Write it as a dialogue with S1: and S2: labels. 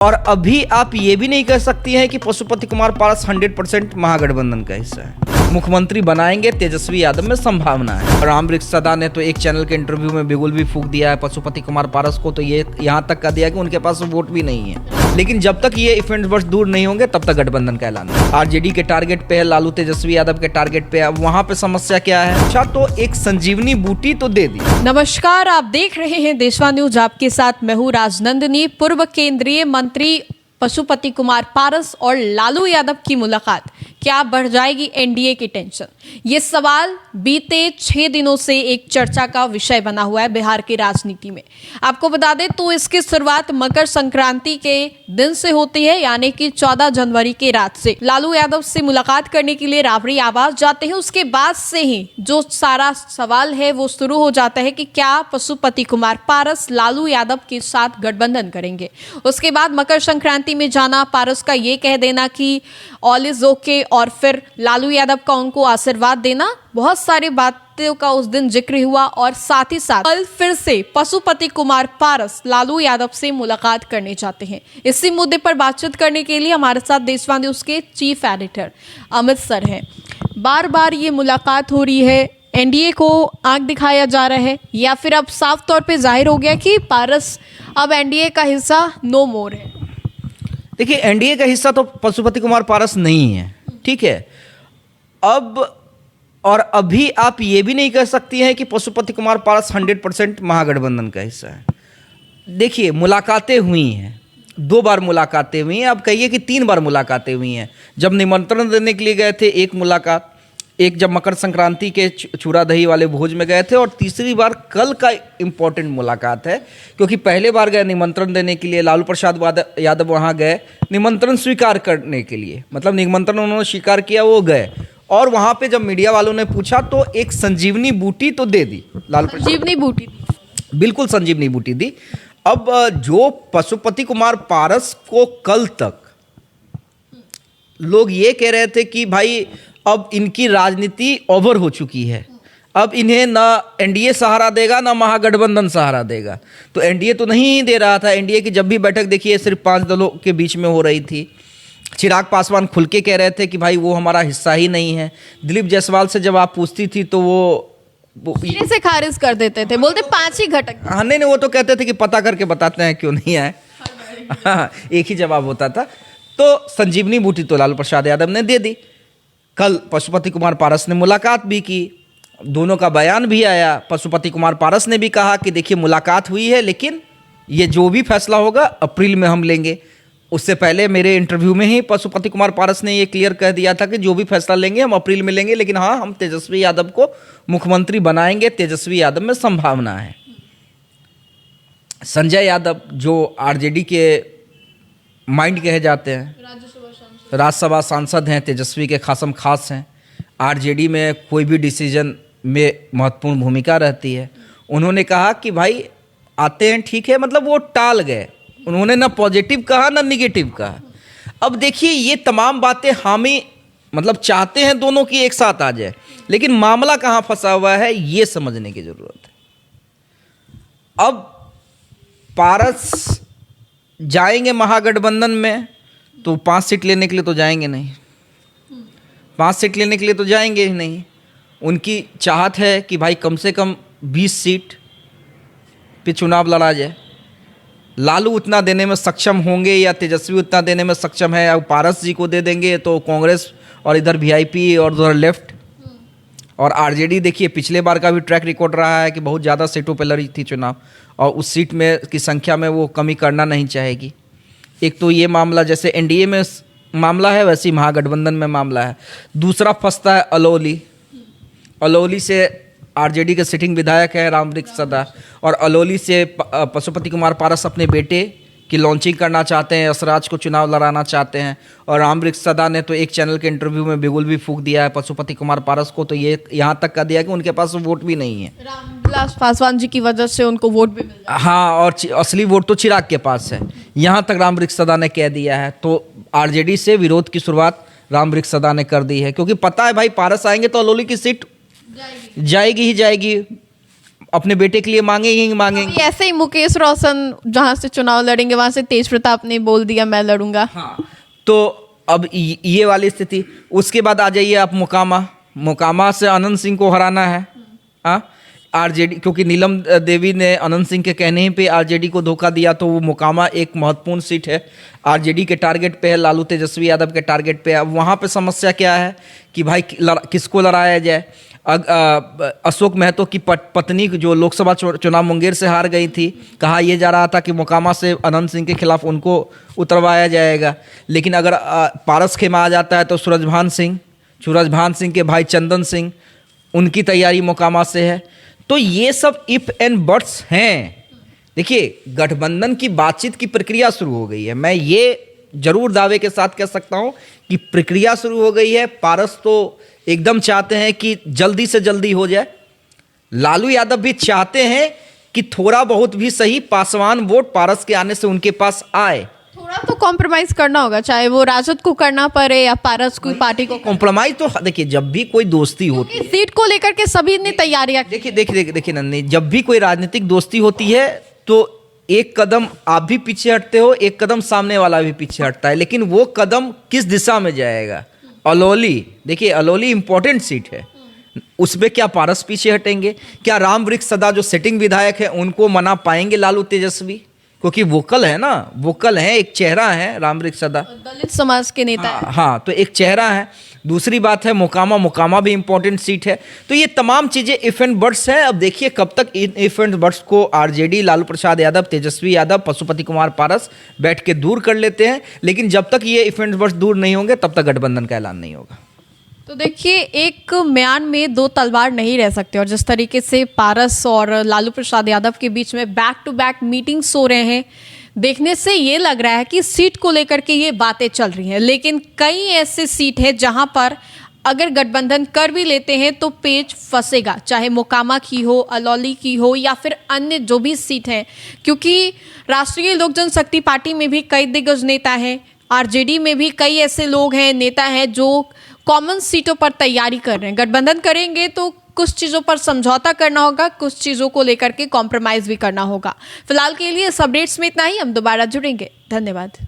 S1: और अभी आप ये भी नहीं कह सकती हैं कि पशुपति कुमार पारस 100% महागठबंधन का हिस्सा है। मुख्यमंत्री बनाएंगे तेजस्वी यादव में संभावना है। रामवृक्ष सदा ने तो एक चैनल के इंटरव्यू में बिगुल भी फूंक दिया है पशुपति कुमार पारस को, तो ये यहाँ तक कह दिया कि उनके पास वोट भी नहीं है। लेकिन जब तक ये इवेंट वर्ष दूर नहीं होंगे तब तक गठबंधन का ऐलान है। आरजेडी के टारगेट पे है, लालू तेजस्वी यादव के टारगेट पे है। वहाँ पे समस्या क्या है? अच्छा, तो एक संजीवनी बूटी तो दे दी।
S2: नमस्कार, आप देख रहे हैं देशवा न्यूज। आपके साथ मैं हूं राजनंदिनी। पूर्व केंद्रीय मंत्री पशुपति कुमार पारस और लालू यादव की मुलाकात, क्या बढ़ जाएगी एनडीए की टेंशन? ये सवाल बीते 6 दिनों से एक चर्चा का विषय बना हुआ है बिहार की राजनीति में। आपको बता दें तो इसकी शुरुआत मकर संक्रांति के दिन से होती है, यानी कि 14 जनवरी की रात से। लालू यादव से मुलाकात करने के लिए राबड़ी आवास जाते हैं। उसके बाद से ही जो सारा सवाल है वो शुरू हो जाता है कि क्या पशुपति कुमार पारस लालू यादव के साथ गठबंधन करेंगे। उसके बाद मकर संक्रांति में जाना, पारस का ये कह देना कि ऑल इज ओके, और फिर लालू यादव का उनको आशीर्वाद देना, बहुत सारी बातों का उस दिन जिक्र हुआ। और साथ ही साथ कल फिर से पशुपति कुमार पारस लालू यादव से मुलाकात करने जाते हैं। इसी मुद्दे पर बातचीत करने के लिए हमारे साथ देशवा न्यूज के चीफ एडिटर अमित सर हैं। बार बार ये मुलाकात हो रही है, एनडीए को आंख दिखाया जा रहा है, या फिर अब साफ तौर पे जाहिर हो गया कि पारस अब एनडीए का हिस्सा नो मोर है?
S1: देखिए, एनडीए का हिस्सा तो पशुपति कुमार पारस नहीं है, ठीक है। अब और अभी आप ये भी नहीं कह सकती हैं कि पशुपति कुमार पारस 100% महागठबंधन का हिस्सा है। देखिए, मुलाकातें हुई हैं, 2 बार मुलाकातें हुई हैं, अब कहिए कि 3 बार मुलाकातें हुई हैं। जब निमंत्रण देने के लिए गए थे, एक मुलाकात, एक जब मकर संक्रांति के चूड़ा दही वाले भोज में गए थे, और तीसरी बार कल का इम्पोर्टेंट मुलाकात है। क्योंकि पहले बार गए निमंत्रण देने के लिए, लालू प्रसाद यादव वहाँ गए निमंत्रण स्वीकार करने के लिए, मतलब निमंत्रण उन्होंने स्वीकार किया, वो गए। और वहाँ पे जब मीडिया वालों ने पूछा तो एक संजीवनी बूटी तो दे दी, लालू प्रसाद।
S2: संजीवनी बूटी,
S1: बिल्कुल संजीवनी बूटी दी। अब जो पशुपति कुमार पारस को कल तक लोग ये कह रहे थे कि भाई अब इनकी राजनीति ओवर हो चुकी है, अब इन्हें ना एनडीए सहारा देगा ना महागठबंधन सहारा देगा। तो एनडीए तो नहीं दे रहा था। एनडीए की जब भी बैठक देखिए सिर्फ 5 दलों के बीच में हो रही थी। चिराग पासवान खुल के कह रहे थे कि भाई वो हमारा हिस्सा ही नहीं है। दिलीप जायसवाल से जब आप पूछती थी तो वो
S2: से खारिज कर देते थे, बोलते 5 ही घटक।
S1: हाँ, नहीं, वो तो कहते थे कि पता करके बताते हैं क्यों नहीं आए। हाँ, एक ही जवाब होता था। तो संजीवनी बूटी तो लालू प्रसाद यादव ने दे दी। कल पशुपति कुमार पारस ने मुलाकात भी की, दोनों का बयान भी आया। पशुपति कुमार पारस ने भी कहा कि देखिए मुलाकात हुई है, लेकिन ये जो भी फैसला होगा अप्रैल में हम लेंगे। उससे पहले मेरे इंटरव्यू में ही पशुपति कुमार पारस ने ये क्लियर कह दिया था कि जो भी फैसला लेंगे हम अप्रैल में लेंगे, लेकिन हाँ, हम तेजस्वी यादव को मुख्यमंत्री बनाएंगे, तेजस्वी यादव में संभावना है। संजय यादव जो आरजेडी के माइंड कहे जाते हैं, राज्यसभा सांसद हैं, तेजस्वी के खासम खास हैं, आरजेडी में कोई भी डिसीजन में महत्वपूर्ण भूमिका रहती है। उन्होंने कहा कि भाई आते हैं, ठीक है, मतलब वो टाल गए। उन्होंने ना पॉजिटिव कहा ना निगेटिव कहा। अब देखिए, ये तमाम बातें हामी मतलब चाहते हैं दोनों की एक साथ आ जाए, लेकिन मामला कहाँ फंसा हुआ है ये समझने की जरूरत है। अब पारस जाएंगे महागठबंधन में तो 5 सीट लेने के लिए तो जाएंगे नहीं, 5 सीट लेने के लिए तो जाएंगे ही नहीं। उनकी चाहत है कि भाई कम से कम 20 सीट पे चुनाव लड़ा जाए। लालू उतना देने में सक्षम होंगे या तेजस्वी उतना देने में सक्षम है, अब पारस जी को दे देंगे तो कांग्रेस और इधर वीआईपी और उधर लेफ्ट। और आरजेडी देखिए पिछले बार का भी ट्रैक रिकॉर्ड रहा है कि बहुत ज़्यादा सीटों पे लड़ी थी चुनाव, और उस सीट में की संख्या में वो कमी करना नहीं चाहेगी। एक तो ये मामला जैसे एनडीए में मामला है, वैसे ही महागठबंधन में मामला है। दूसरा फंसता है अलौली से आरजेडी के सिटिंग विधायक है रामवृक्ष सदा, और अलौली से पशुपति कुमार पारस अपने बेटे की लॉन्चिंग करना चाहते हैं, यशराज को चुनाव लड़ाना चाहते हैं। और रामवृक्ष सदा ने तो एक चैनल के इंटरव्यू में बिगुल भी फूंक दिया है पशुपति कुमार पारस को, तो ये यहाँ तक कह दिया कि उनके पास वोट भी नहीं है।
S2: रामविलास पासवान जी की वजह से उनको वोट भी मिल जाए।
S1: हाँ, और असली वोट तो चिराग के पास है, यहाँ तक रामवृक्ष सदा ने कह दिया है। तो आरजेडी से विरोध की शुरुआत रामवृक्ष सदा ने कर दी है, क्योंकि पता है भाई पारस आएंगे तो अलौली की सीट जाएगी ही जाएगी। अपने बेटे के लिए मांगेंगे।
S2: अभी ऐसे ही मुकेश रोशन जहां से चुनाव लड़ेंगे वहां से तेज प्रताप ने बोल दिया मैं लड़ूंगा।
S1: हाँ, तो अब ये वाली स्थिति। उसके बाद आ जाइए आप मोकामा से अनंत सिंह को हराना है। आरजेडी, क्योंकि नीलम देवी ने अनंत सिंह के कहने पे आरजेडी को धोखा दिया, तो वो मोकामा एक महत्वपूर्ण सीट है, आरजेडी के टारगेट पे है, लालू तेजस्वी यादव के टारगेट पे है। अब वहाँ पे समस्या क्या है कि भाई किसको लड़ाया जाए। अशोक महतो की पत्नी जो लोकसभा चुनाव मुंगेर से हार गई थी, कहा यह जा रहा था कि मोकामा से अनंत सिंह के खिलाफ उनको उतरवाया जाएगा, लेकिन अगर पारस खेमा आ जाता है तो सूरजभान सिंह के भाई चंदन सिंह, उनकी तैयारी मोकामा से है। तो ये सब इफ एंड बट्स हैं। देखिए, गठबंधन की बातचीत की प्रक्रिया शुरू हो गई है। मैं ये जरूर दावे के साथ कह सकता हूं कि प्रक्रिया शुरू हो गई है। पारस तो एकदम चाहते हैं कि जल्दी से जल्दी हो जाए। लालू यादव भी चाहते हैं कि थोड़ा बहुत भी सही पासवान वोट पारस के आने से उनके पास आए।
S2: थोड़ा तो कॉम्प्रोमाइज करना होगा, चाहे वो राजद को करना पड़े या पारस को पार्टी को।
S1: कॉम्प्रोमाइज तो देखिए, जब भी कोई दोस्ती होती है,
S2: सीट को लेकर के सभी ने तैयारियां।
S1: देखिए नंदनी, जब भी कोई राजनीतिक दोस्ती होती है तो एक कदम आप भी पीछे हटते हो, एक कदम सामने वाला भी पीछे हटता है, लेकिन वो कदम किस दिशा में जाएगा। अलौली, देखिए अलौली इंपॉर्टेंट सीट है, उसमें क्या पारस पीछे हटेंगे? क्या राम वृक्ष सदा जो सिटिंग विधायक है उनको मना पाएंगे लालू तेजस्वी? क्योंकि वोकल है, एक चेहरा है राम वृक्ष सदा,
S2: दलित समाज के नेता है।
S1: हाँ, तो एक चेहरा है। दूसरी बात है मोकामा भी इंपॉर्टेंट सीट है। तो ये तमाम चीजें इफ एंड बट्स हैं। अब देखिए कब तक इन इफ एंड बट्स को आरजेडी, लालू प्रसाद यादव, तेजस्वी यादव, पशुपति कुमार पारस बैठ के दूर कर लेते हैं। लेकिन जब तक ये इफ एंड बट्स दूर नहीं होंगे तब तक गठबंधन का ऐलान नहीं होगा।
S2: तो देखिए, एक म्यान में दो तलवार नहीं रह सकते, और जिस तरीके से पारस और लालू प्रसाद यादव के बीच में बैक टू बैक मीटिंग्स हो रहे हैं, देखने से ये लग रहा है कि सीट को लेकर के ये बातें चल रही हैं। लेकिन कई ऐसे सीट है जहां पर अगर गठबंधन कर भी लेते हैं तो पेच फंसेगा, चाहे मोकामा की हो, अलौली की हो, या फिर अन्य जो भी सीट हैं। क्योंकि राष्ट्रीय लोक जनशक्ति पार्टी में भी कई दिग्गज नेता हैं, आरजेडी में भी कई ऐसे लोग हैं, नेता हैं जो कॉमन सीटों पर तैयारी कर रहे हैं। गठबंधन करेंगे तो कुछ चीज़ों पर समझौता करना होगा, कुछ चीज़ों को लेकर के कॉम्प्रोमाइज़ भी करना होगा। फिलहाल के लिए इस अपडेट्स में इतना ही, हम दोबारा जुड़ेंगे। धन्यवाद।